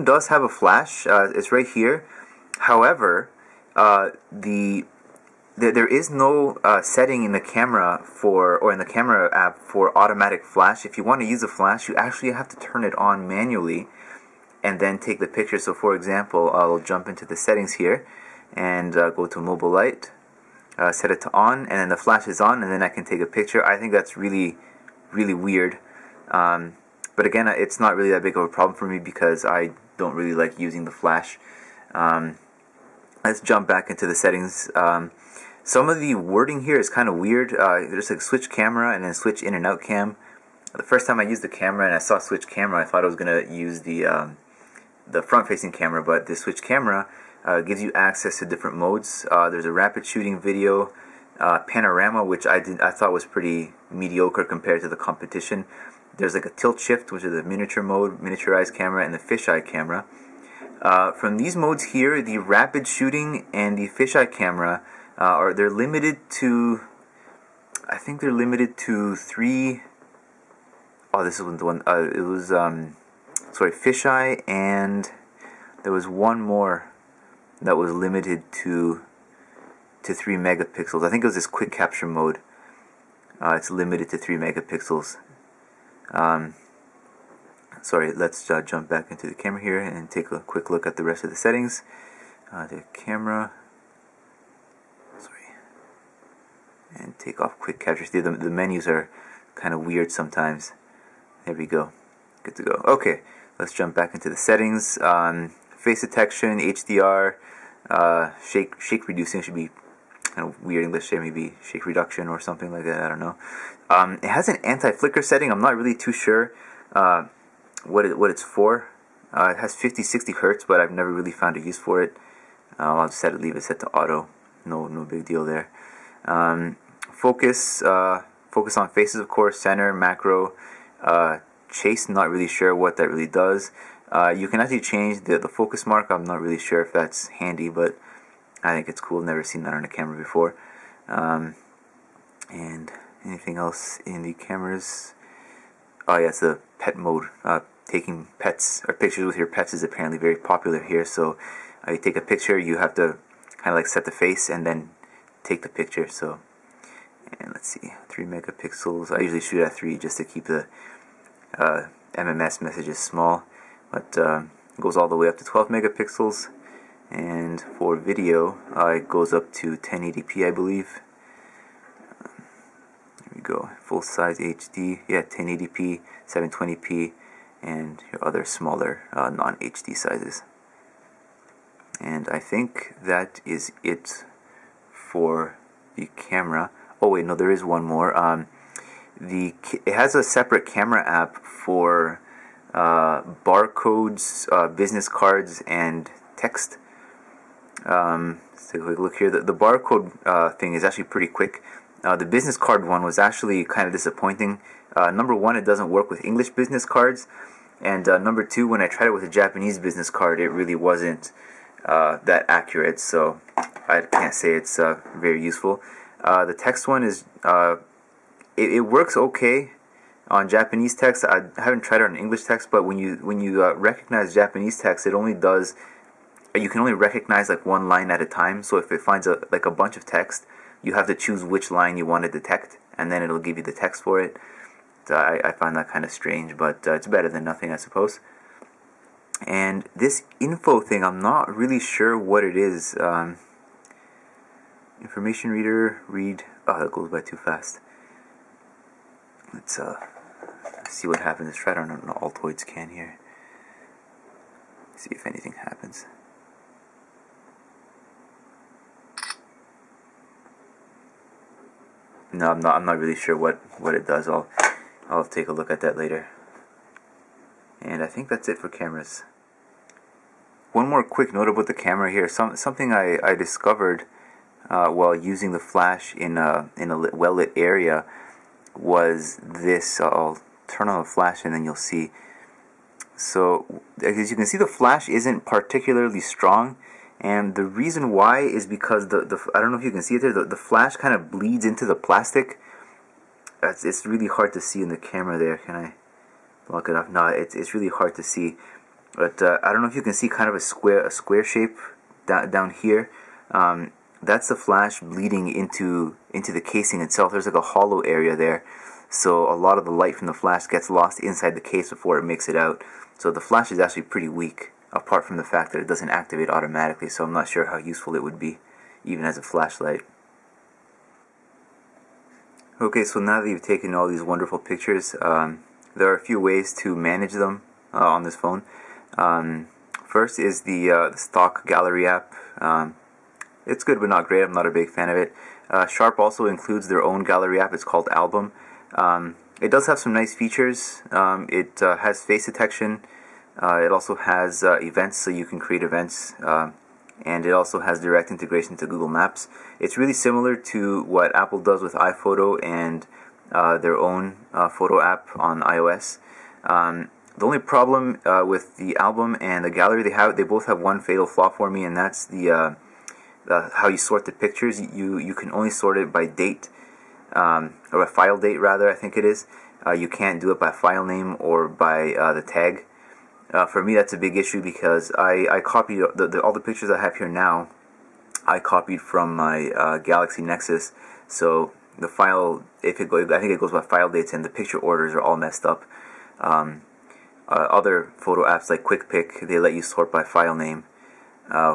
does have a flash. It's right here. However, there is no setting in the camera or in the camera app for automatic flash. If you want to use a flash, you actually have to turn it on manually and then take the picture. So for example, I'll jump into the settings here and go to mobile light, set it to on, and then the flash is on, and then I can take a picture. I think that's really weird. But again, it's not really that big of a problem for me because I don't really like using the flash. Let's jump back into the settings. Some of the wording here is kind of weird. There's like switch camera and then switch in and out cam. The first time I used the camera and I saw switch camera, I thought I was gonna use the front-facing camera, but the switch camera gives you access to different modes. There's a rapid shooting video, panorama, which I thought was pretty mediocre compared to the competition. There's like a tilt shift, which is the miniature mode, miniaturized camera, and the fisheye camera. From these modes here, the rapid shooting and the fisheye camera they're limited to, I think they're limited to 3. Oh, this is the one. It was sorry, fisheye, and there was one more that was limited to 3 megapixels. I think it was this quick capture mode. It's limited to 3 megapixels. Sorry, let's jump back into the camera here and take a quick look at the rest of the settings. The camera, sorry, and take off quick capture. See, the menus are kind of weird sometimes. There we go, good to go. Okay, let's jump back into the settings. Face detection, HDR, shake reducing should be kind of weird English there, maybe shake reduction or something like that, I don't know. It has an anti-flicker setting. I'm not really too sure what it's for. It has 50-60 hertz, but I've never really found a use for it. I'll just leave it set to auto. No big deal there. Focus on faces, of course. Center, macro, chase. Not really sure what that really does. You can actually change the focus mark. I'm not really sure if that's handy, but I think it's cool. Never seen that on a camera before. And anything else in the cameras? Oh yeah, it's the pet mode. Taking pets or pictures with your pets is apparently very popular here. So you take a picture, you have to kind of like set the face and then take the picture. So, and let's see, 3 megapixels. I usually shoot at 3 just to keep the MMS messages small, but it goes all the way up to 12 megapixels. And for video, it goes up to 1080p, I believe. There we go, full size HD, yeah, 1080p, 720p, and your other smaller non-HD sizes. And I think that is it for the camera. Oh wait, no, there is one more. It has a separate camera app for barcodes, business cards, and text. Let's take a quick look here. The barcode thing is actually pretty quick. The business card one was actually kind of disappointing. Number one, it doesn't work with English business cards, and number two, when I tried it with a Japanese business card, it really wasn't that accurate, so I can't say it's very useful. The text one is it works okay on Japanese text. I haven't tried it on English text, but when you recognize Japanese text, it only does, you can only recognize like one line at a time. So if it finds a bunch of text, you have to choose which line you want to detect, and then it'll give you the text for it. So I find that kind of strange, but it's better than nothing, I suppose. And this info thing, I'm not really sure what it is. Information reader, read. Oh, that goes by too fast. Let's see what happens. Let's try it on an Altoid scan here. See if anything happens. No, I'm not really sure what it does. I'll take a look at that later. And I think that's it for cameras. One more quick note about the camera here. Something I discovered while using the flash in a well-lit area was this. I'll turn on the flash and then you'll see. So as you can see, the flash isn't particularly strong, and the reason why is because I don't know if you can see it there. The flash kind of bleeds into the plastic. It's really hard to see in the camera there. Can I block it off? No, it's really hard to see. But I don't know if you can see kind of a square shape down here. That's the flash bleeding into the casing itself. There's like a hollow area there, so a lot of the light from the flash gets lost inside the case before it makes it out. So the flash is actually pretty weak, apart from the fact that it doesn't activate automatically. So I'm not sure how useful it would be, even as a flashlight. Okay, so now that you've taken all these wonderful pictures, there are a few ways to manage them on this phone. First is the stock gallery app. It's good but not great. I'm not a big fan of it. Sharp also includes their own gallery app. It's called Album. It does have some nice features. It has face detection. It also has events, so you can create events. And it also has direct integration to Google Maps. It's really similar to what Apple does with iPhoto and their own photo app on iOS. The only problem with the Album and the gallery, they both have one fatal flaw for me, and that's the how you sort the pictures. You can only sort it by date, or by file date rather, I think it is. You can't do it by file name or by the tag. For me, that's a big issue because I copied all the pictures I have here now. I copied from my Galaxy Nexus, so the file, I think it goes by file dates, and the picture orders are all messed up. Other photo apps like QuickPic, they let you sort by file name,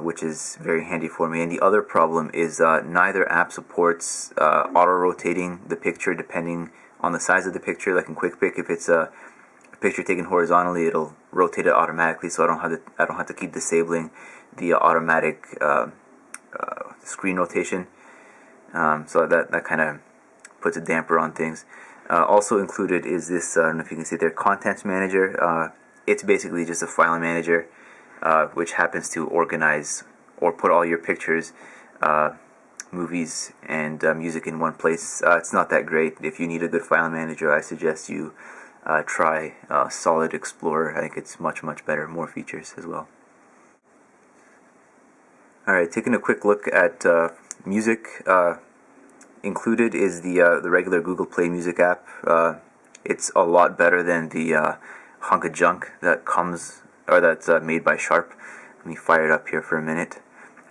which is very handy for me. And the other problem is neither app supports auto-rotating the picture depending on the size of the picture. Like in QuickPic, if it's a picture taken horizontally, it'll rotate it automatically, so I don't have to keep disabling the automatic screen rotation. So that kind of puts a damper on things. Also included is this, I don't know if you can see there, Contents Manager. It's basically just a file manager which happens to organize or put all your pictures, movies, and music in one place. It's not that great. If you need a good file manager, I suggest you try Solid Explorer. I think it's much better, more features as well. Alright, taking a quick look at music. Included is the regular Google Play Music app. It's a lot better than the hunk of junk that comes, or that's made by Sharp. Let me fire it up here for a minute.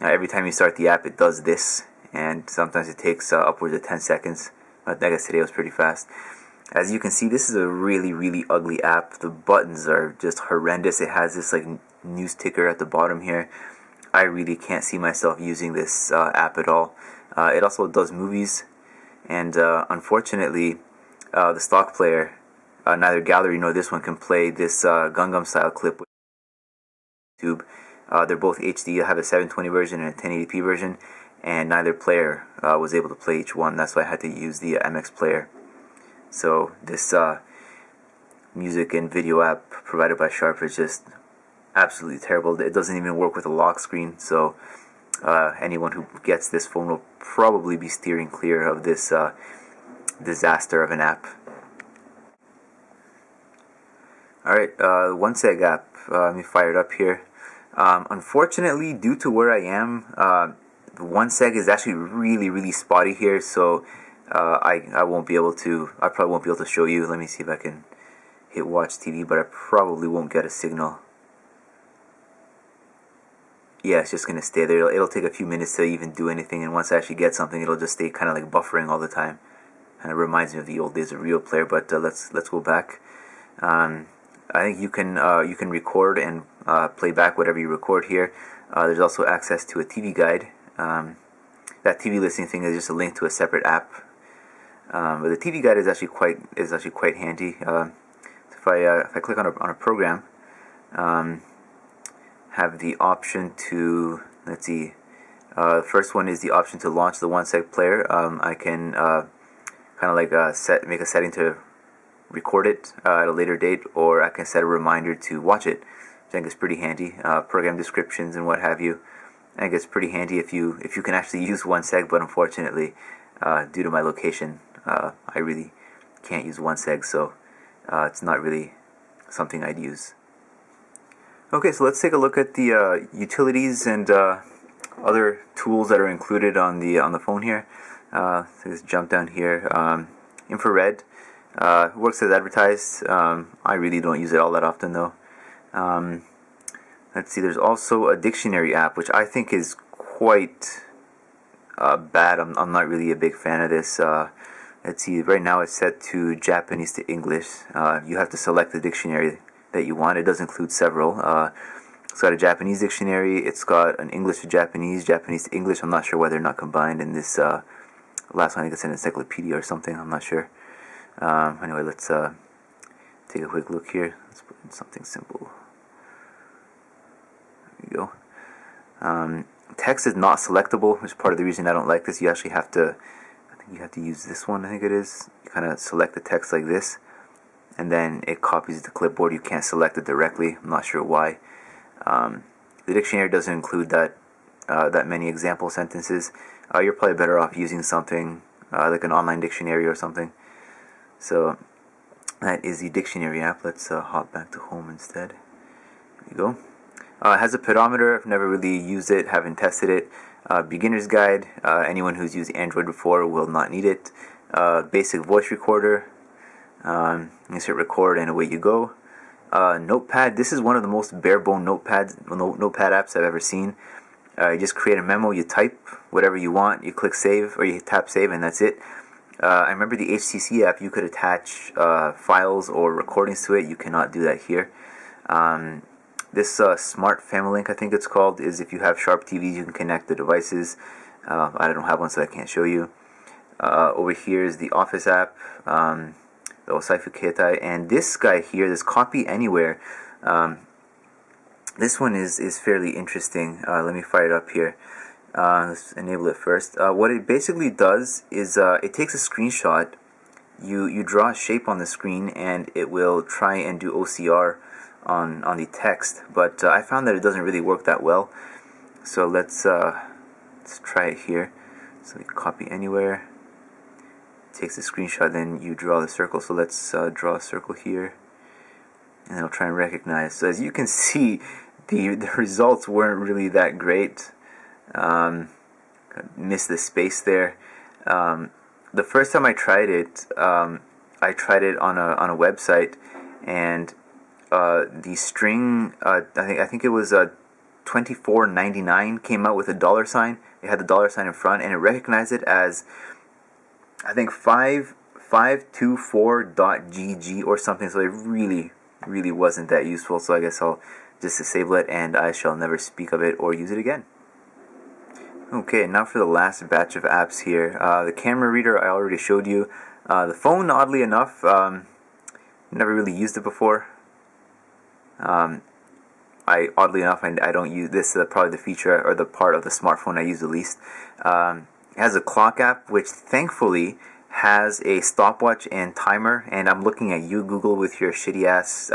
Every time you start the app, it does this, and sometimes it takes upwards of 10 seconds. I guess today was pretty fast. As you can see, this is a really ugly app. The buttons are just horrendous. It has this like news ticker at the bottom here. I really can't see myself using this app at all. It also does movies, and unfortunately, the stock player, neither gallery nor this one, can play this Gangnam Style clip with YouTube. They're both HD. I have a 720 version and a 1080p version, and neither player was able to play each one. That's why I had to use the MX player. So this music and video app provided by Sharp is just absolutely terrible. It doesn't even work with a lock screen, so anyone who gets this phone will probably be steering clear of this disaster of an app. Alright, OneSeg app, let me fire it up here. Unfortunately, due to where I am, the OneSeg is actually really spotty here, so I probably won't be able to show you. Let me see if I can hit watch TV, but I probably won't get a signal. Yeah, it's just going to stay there. It'll take a few minutes to even do anything, and once I actually get something, it'll just stay kind of like buffering all the time. Kind of reminds me of the old days of Real Player, but let's go back. I think you can record and play back whatever you record here. There's also access to a TV guide. That TV listing thing is just a link to a separate app. But the TV guide is actually quite handy. If I click on a program, have the option to, let's see, the first one is the option to launch the OneSeg player. I can kind of like make a setting to record it at a later date, or I can set a reminder to watch it. I think it's pretty handy. Program descriptions and what have you. I think it's pretty handy if you can actually use OneSeg, but unfortunately, due to my location, I really can't use OneSeg, so it's not really something I'd use. Okay, so let's take a look at the utilities and other tools that are included on the phone here. So let's jump down here. Infrared works as advertised. I really don't use it all that often though. Let's see, there's also a dictionary app, which I think is quite bad. I'm not really a big fan of this. Let's see, right now it's set to Japanese to English. You have to select the dictionary that you want. It does include several. It's got a Japanese dictionary. It's got an English to Japanese, Japanese to English. I'm not sure why they're not combined in this last one. I think it's an encyclopedia or something. I'm not sure. Anyway, let's take a quick look here. Let's put in something simple. There you go. Text is not selectable, which is part of the reason I don't like this. You actually have to, I think you have to use this one, I think it is. You kind of select the text like this, and then it copies the clipboard. You can't select it directly. I'm not sure why. The dictionary doesn't include that many example sentences. You're probably better off using something like an online dictionary or something. So that is the dictionary app. Let's hop back to home instead. There you go. It has a pedometer. I've never really used it, haven't tested it. Beginner's guide. Anyone who's used Android before will not need it. Basic voice recorder. You hit record and away you go. Notepad. This is one of the most bare-bone notepad apps I've ever seen. You just create a memo, you type whatever you want, you click save, or you tap save, and that's it. I remember the HTC app, you could attach files or recordings to it. You cannot do that here. This Smart Family Link, I think it's called, is if you have Sharp TVs, you can connect the devices. I don't have one, so I can't show you. Over here is the Office app, the Osaifu Ketai, and this guy here, this Copy Anywhere. This one is fairly interesting. Let me fire it up here. Let's enable it first. What it basically does is it takes a screenshot. You draw a shape on the screen, and it will try and do OCR on the text. But I found that it doesn't really work that well. So let's try it here. So you copy anywhere. It takes a screenshot, then you draw the circle. So let's draw a circle here, and it'll try and recognize. So as you can see, the results weren't really that great. Missed the space there. The first time I tried it on a website, and the string, I think it was $24.99 came out with a $sign. It had the $sign in front, and it recognized it as, I think, 524.gg or something. So it really wasn't that useful. So I guess I'll just disable it, and I shall never speak of it or use it again. Okay, now for the last batch of apps here. The camera reader I already showed you. The phone, oddly enough, never really used it before. Oddly enough, I don't use this. Probably the feature or the part of the smartphone I use the least. It has a clock app, which thankfully has a stopwatch and timer. And I'm looking at you, Google, with your shitty ass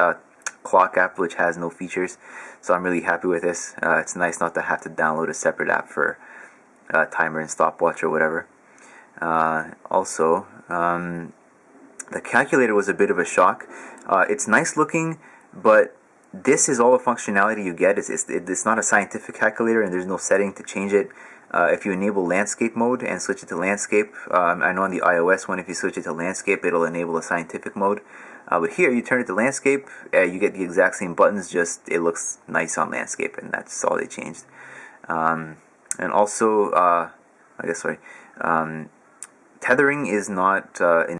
clock app, which has no features. So I'm really happy with this. It's nice not to have to download a separate app for timer and stopwatch or whatever. Also, the calculator was a bit of a shock. It's nice looking, but this is all the functionality you get. It's not a scientific calculator, and there's no setting to change it. If you enable landscape mode and switch it to landscape, I know on the iOS one, if you switch it to landscape, it'll enable a scientific mode. But here, you turn it to landscape, you get the exact same buttons, just it looks nice on landscape, and that's all they changed. And also, tethering is not